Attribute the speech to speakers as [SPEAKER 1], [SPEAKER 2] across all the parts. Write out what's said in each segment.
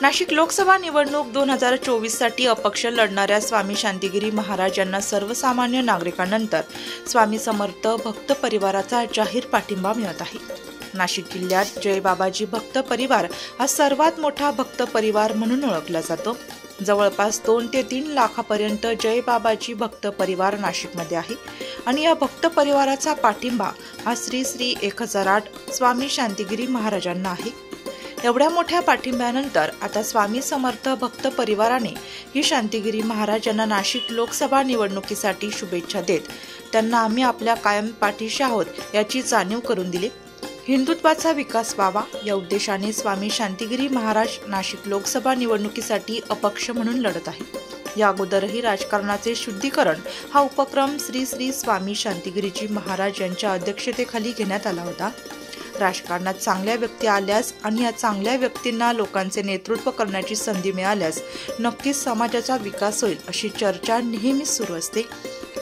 [SPEAKER 1] नाशिक लोकसभा निवडणूक 2024 साठी अपक्ष लढणाऱ्या स्वामी शांतिगिरी महाराज यांना सर्वसामान्य नागरिकांनंतर स्वामी समर्थ भक्त परिवाराचा जाहीर पाठिंबा मिळत आहे। नाशिक जिल्ह्यात जय बाबाजी भक्त परिवार हा सर्वात मोठा भक्त परिवार म्हणून ओळखला जातो। जवळपास 2 ते 3 लाखापर्यंत जय बाबाजी भक्त परिवार नाशिकमध्ये आहे आणि या भक्त परिवाराचा पाठिंबा हा श्री 1008 स्वामी शांतिगिरी महाराजांना आहे। एवढ्या मोठ्या पाठिंब्यानंतर आता स्वामी समर्थ भक्त परिवाराने ही शांतिगिरी महाराज यांना नाशिक लोकसभा निवडणुकीसाठी शुभेच्छा देत त्यांना आम्ही आपल्या कायम पाठीशी आहोत याची जाणीव करून दिली। हिंदुत्वाचा विकास व्हावा या उद्देशाने स्वामी शांतिगिरी महाराज नाशिक लोकसभा निवडणुकीसाठी अपक्ष म्हणून लढत आहे। या अगोदरही राजकारणाचे शुद्धीकरण हा उपक्रम श्री स्वामी शांतिगिरीजी महाराज यांच्या अध्यक्षतेखाली घेण्यात आला होता। राजकारणात चांगल्या व्यक्ती आल्यास आणि या चांगल्या व्यक्तींना लोकांचे नेतृत्व करण्याची संधी मिळाल्यास नक्कीच समाजाचा विकास होईल अशी चर्चा नेहमीच सुरू असते।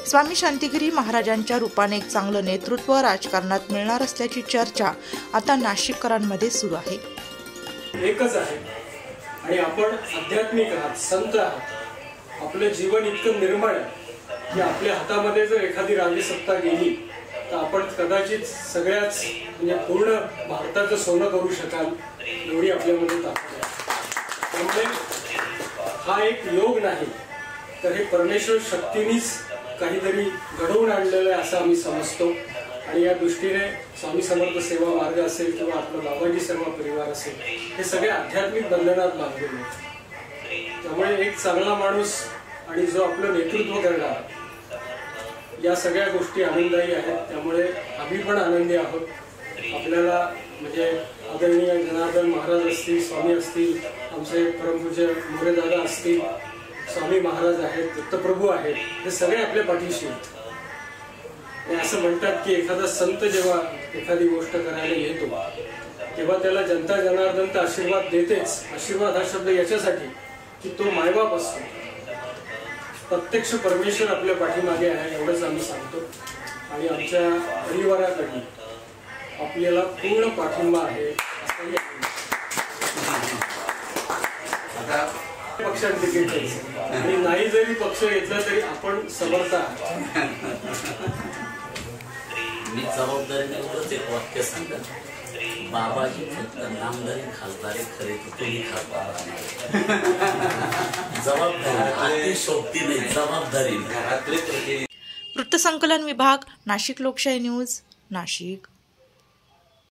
[SPEAKER 1] स्वामी शांतिगिरी महाराजांच्या रूपाने एक चांगलं नेतृत्व राजकारणात मिळणार असल्याची चर्चा आता नाशिककरांमध्ये सुरू आहे।
[SPEAKER 2] एकच आहे आणि आपण आध्यात्मिक आहात, संत आहात। आपले जीवन इतकं निर्मळ आहे की आपल्या हातामध्ये जर एखादी राजसत्ता गेली तर आपण कदाचित सगळ्याच म्हणजे पूर्ण भारताचं सोनं करू शकाल एवढी आपल्यामध्ये ताकद आहे। त्यामुळे हा एक योग नाही तर हे परमेश्वर शक्तीनेच काहीतरी घडवून आणलेलं आहे असं आम्ही समजतो आणि या दृष्टीने स्वामी समर्थ सेवा मार्ग असेल किंवा आपला बाबाजी सेवा परिवार असेल हे सगळे आध्यात्मिक बंधनात बांधलेले आहेत। त्यामुळे एक चांगला माणूस आणि जो आपलं नेतृत्व करणार या सगळ्या गोष्टी आनंददायी आहेत। त्यामुळे आम्ही पण आनंदी आहोत। आपल्याला म्हणजे आदरणीय जनार्दन महाराज असतील, स्वामी असतील, आमचे परमपूज्य मोरेदादा असतील, स्वामी महाराज आहेत, दत्तप्रभू आहेत, हे सगळे आपल्या पाठीशी आहेत। असं म्हणतात की एखादा संत जेव्हा एखादी गोष्ट करायला येतो तेव्हा त्याला जनता जनार्दन तर आशीर्वाद देतेच। आशीर्वाद हा शब्द याच्यासाठी की तो मायबाप असतो, प्रत्यक्ष परमेश्वर आपल्या पाठीमागे आहे एवढंच आम्ही सांगतो आणि आमच्या परिवाराकडून आपल्याला पूर्ण पाठिंबा आहे। पक्षात तिकीट घ्यायचं आणि नाही जरी पक्ष घेतला तरी आपण समर्थ आहात।
[SPEAKER 3] मी जबाबदारीने एवढंच एक वाक्य सांगत, बाबाजी फक्त नामदारी खासदारी खरे तुम्ही खासदार जबाबदारी शोभती नाही जबाबदारी।
[SPEAKER 1] वृत्तसंकलन विभाग, नाशिक लोकशाही न्यूज, नाशिक।